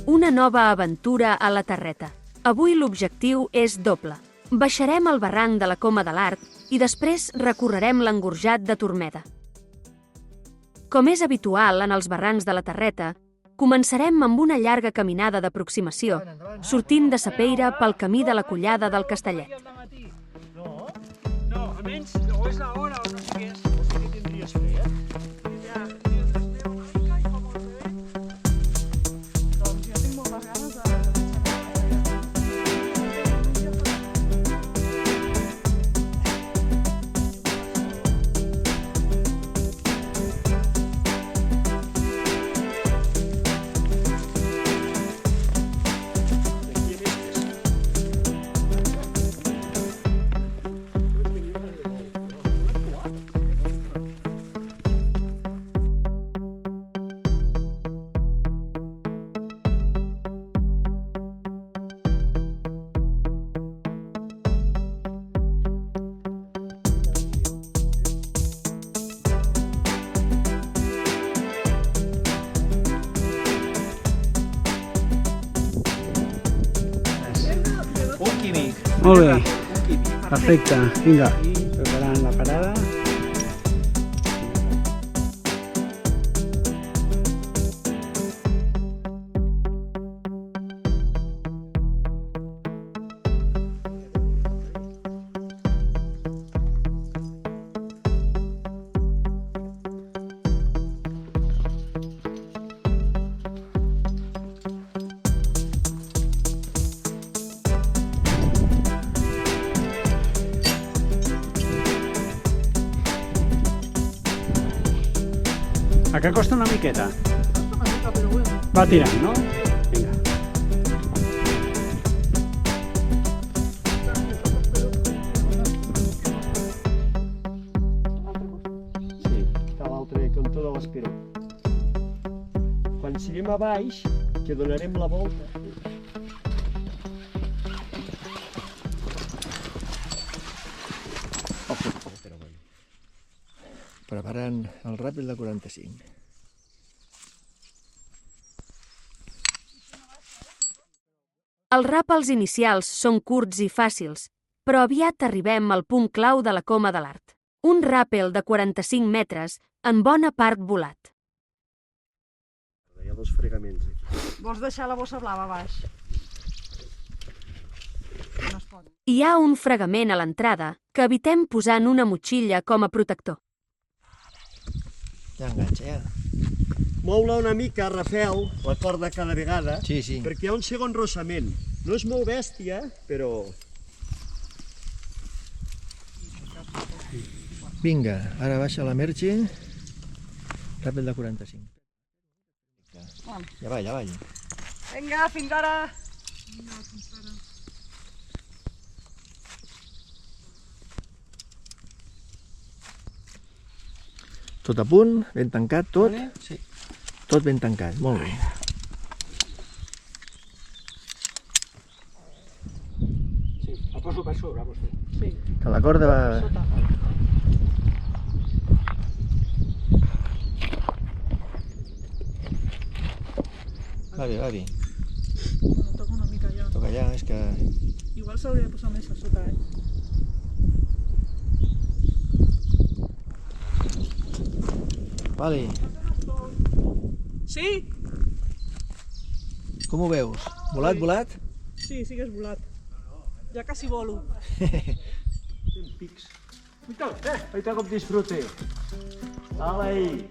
Una nova aventura a la Terreta. Avui l'objectiu és doble. Baixarem el barranc de la Coma de l'Art i després recorrerem l'engorjat de Turmeda. Com és habitual en els barrancs de la Terreta, començarem amb una llarga caminada d'aproximació, sortint de Sapeira pel camí de la Collada del Castellet. No, almenys o és l'hora o no sé què és. No sé què tindries fer, Ja, Doncs jo tinc moltes ganes de... Molt bé, perfecte, vinga, preparant la parada. A que costa una miqueta? Costa una mica, però bueno. Va tirant, no? Vinga. Sí, està l'altre cantó de l'Esperó. Quan siguem a baix, que donarem la volta. Preparant el ràpid de 45. Els ràpels inicials són curts i fàcils, però aviat arribem al punt clau de la Coma de l'Art. Un ràpel de 45 metres, en bona part volat. Hi ha dos fregaments aquí. Vols deixar la bossa blava a baix? No es pot. Hi ha un fregament a l'entrada que evitem posant una motxilla com a protector. Ja enganxa, ja. Mou-la una mica, Rafel, la corda cada vegada, Sí, sí. perquè hi ha un segon rossament. No és molt bèstia, però... Vinga, ara baixa la merge. Ràpid de 45. Ja va, ja va. Vinga, fins ara! Tot a punt, ben tancat, tot. Sí. Tot ben tancat, molt bé. Sí, el poso per sobre, vostè. Sí, Que la corda va... sota. Va bé, va bé. Bueno, toca una mica ja. Toca allà, és que... Igual s'hauria de posar més a sota, Vale. Sí? Com ho veus? Volat, volat? Sí, sí que és volat. Ja quasi volo. Ten pics. Aita com disfrute. Ale!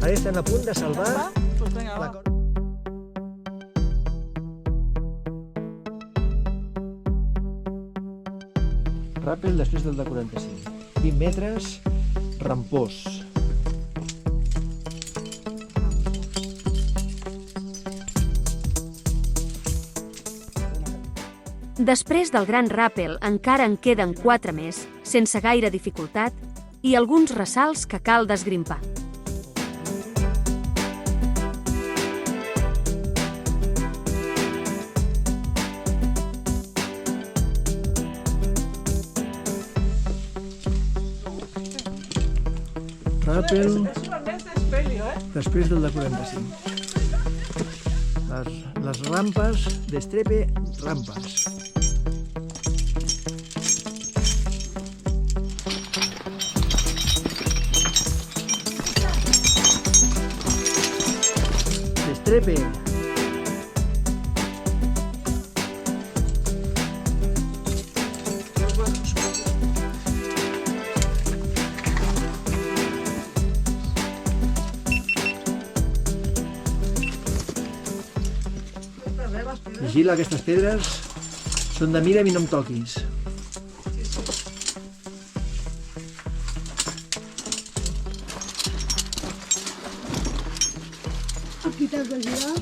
Ara estem a punt de salvar Doncs vinga, la va. corda. Ràpel després del de 45. 20 metres, rampós. Després del gran ràpel encara en queden 4 més, sense gaire dificultat, i alguns ressalts que cal desgrimpar. Ràpel, Solamente es pelio, després del de 45. Les rampes d'estrepe, rampes. D'estrepe. Vigila, aquestes pedres són de mira'm i no em toquis. Aquí t'has de girar.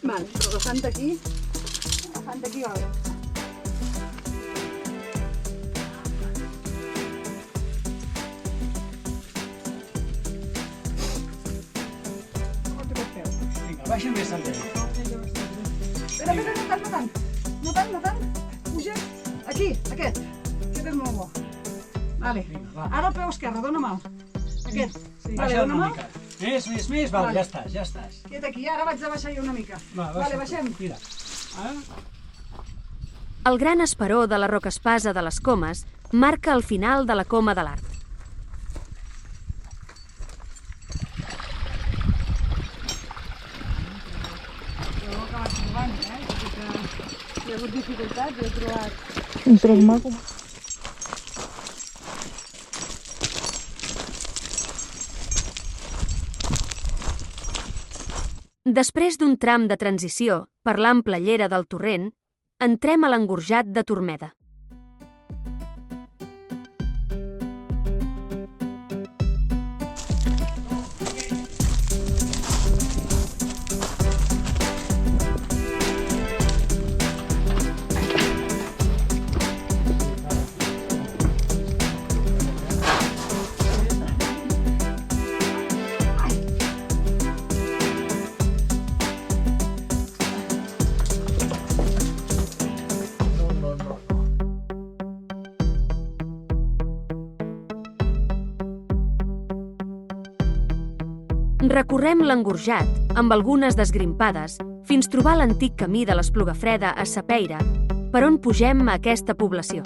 Vale, però agafant aquí va bé. Vinga, baixa més al dedo. Espera, no tant. Puja. Aquí, aquest. Aquest és molt bo. Vale. Vinga, va. Ara el peu esquerre, dona mà. Aquest. Vale, Baixa dona una mà. mica. Més, vale, Vale. ja estàs. Quiet aquí, ara vaig a baixar jo una mica. Vale, baixem. Mira. Ah, El gran esperó de la rocaespasa de les Comes marca el final de la Coma de l'Art. Jo que vaig trobant, tot i que hi ha hagut dificultats, he trobat... Un tronc maco. Després d'un tram de transició per l'àmplia llera del torrent, entrem a l'engorjat de Turmeda. Recorrem l'engorjat, amb algunes desgrimpades, fins trobar l'antic camí de l'Esplugafreda a Sapeira, per on pugem a aquesta població.